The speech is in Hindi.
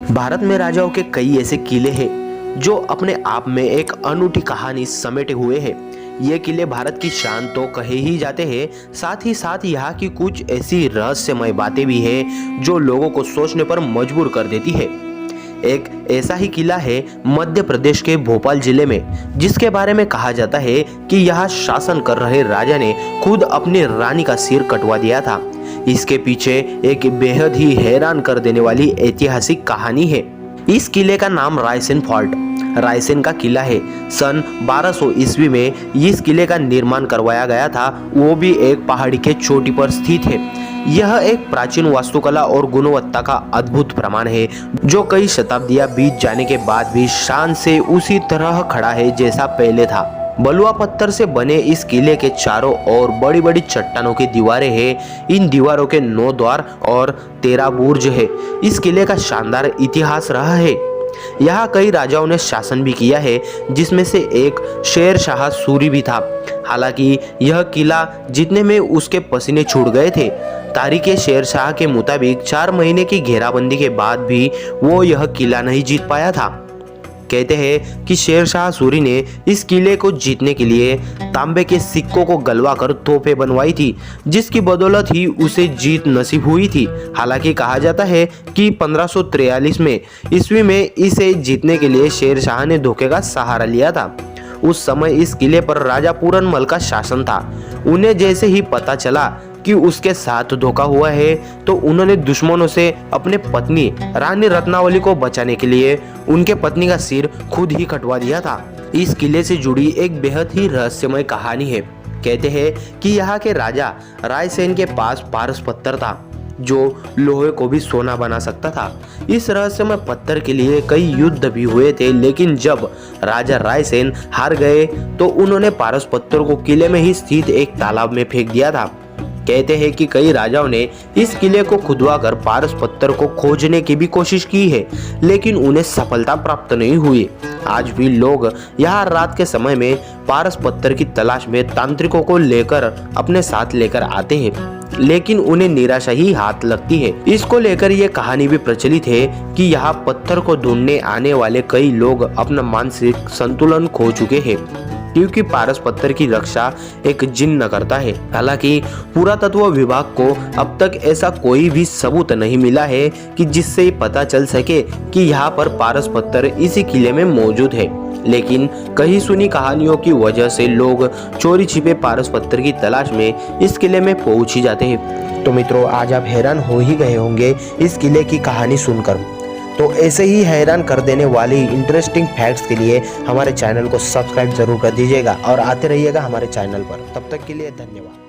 भारत में राजाओं के कई ऐसे किले हैं जो अपने आप में एक अनूठी कहानी समेटे हुए हैं। ये किले भारत की शान तो कहे ही जाते हैं, साथ ही साथ यहाँ की कुछ ऐसी रहस्यमय बातें भी हैं जो लोगों को सोचने पर मजबूर कर देती है। एक ऐसा ही किला है मध्य प्रदेश के भोपाल जिले में, जिसके बारे में कहा जाता है कि यहाँ शासन कर रहे राजा ने खुद अपनी रानी का सिर कटवा दिया था। इसके पीछे एक बेहद ही हैरान कर देने वाली ऐतिहासिक कहानी है। इस किले का नाम रायसेन फोर्ट, रायसेन का किला है। सन 1200 ईस्वी में इस किले का निर्माण करवाया गया था, वो भी एक पहाड़ी के चोटी पर स्थित है। यह एक प्राचीन वास्तुकला और गुणवत्ता का अद्भुत प्रमाण है, जो कई शताब्दियां बीत जाने के बाद भी शान से उसी तरह खड़ा है जैसा पहले था। बलुआ पत्थर से बने इस किले के चारों ओर बड़ी बड़ी चट्टानों की दीवारें हैं। इन दीवारों के 9 द्वार और 13 बुर्ज है। इस किले का शानदार इतिहास रहा है। यहाँ कई राजाओं ने शासन भी किया है, जिसमें से एक शेर शाह सूरी भी था। हालांकि यह किला जीतने में उसके पसीने छूट गए थे। तारीख शेर शाह के मुताबिक 4 महीने की घेराबंदी के बाद भी वो यह किला नहीं जीत पाया था। कहते हैं कि शेर शाह सूरी ने इस किले को जीतने के लिए तांबे के सिक्कों को गलवाकर तोपें बनवाई थी, जिसकी बदौलत ही उसे जीत नसीब हुई थी। हालांकि कहा जाता है कि 1543 में ईस्वी में इसे जीतने के लिए शेर शाह ने धोखे का सहारा लिया था। उस समय इस किले पर राजा पूरनमल का शासन था। उन्हें जैसे ही पता चला कि उसके साथ धोखा हुआ है, तो उन्होंने दुश्मनों से अपने पत्नी रानी रत्नावली को बचाने के लिए उनके पत्नी का सिर खुद ही कटवा दिया था। इस किले से जुड़ी एक बेहद ही रहस्यमय कहानी है। कहते हैं कि यहाँ के राजा रायसेन के पास पारस पत्थर था, जो लोहे को भी सोना बना सकता था। इस रहस्यमय पत्थर के लिए कई युद्ध भी हुए थे, लेकिन जब राजा रायसेन हार गए तो उन्होंने पारस पत्थर को किले में ही स्थित एक तालाब में फेंक दिया था। कहते हैं कि कई राजाओं ने इस किले को खुदवाकर पारस पत्थर को खोजने की भी कोशिश की है, लेकिन उन्हें सफलता प्राप्त नहीं हुई। आज भी लोग यहाँ रात के समय में पारस पत्थर की तलाश में तांत्रिकों को लेकर अपने साथ लेकर आते हैं, लेकिन उन्हें निराशा ही हाथ लगती है। इसको लेकर ये कहानी भी प्रचलित है कि यहाँ पत्थर को ढूंढने आने वाले कई लोग अपना मानसिक संतुलन खो चुके हैं, क्योंकि पारस पत्थर की रक्षा एक जिन्न करता है। हालांकि पुरातत्व विभाग को अब तक ऐसा कोई भी सबूत नहीं मिला है कि जिससे पता चल सके कि यहाँ पर पारस पत्थर इसी किले में मौजूद है, लेकिन कहीं सुनी कहानियों की वजह से लोग चोरी छिपे पारस पत्थर की तलाश में इस किले में पहुंच ही जाते हैं। तो मित्रों, आज आप हैरान हो ही गए होंगे इस किले की कहानी सुनकर। तो ऐसे ही हैरान कर देने वाली इंटरेस्टिंग फैक्ट्स के लिए हमारे चैनल को सब्सक्राइब जरूर कर दीजिएगा और आते रहिएगा हमारे चैनल पर। तब तक के लिए धन्यवाद।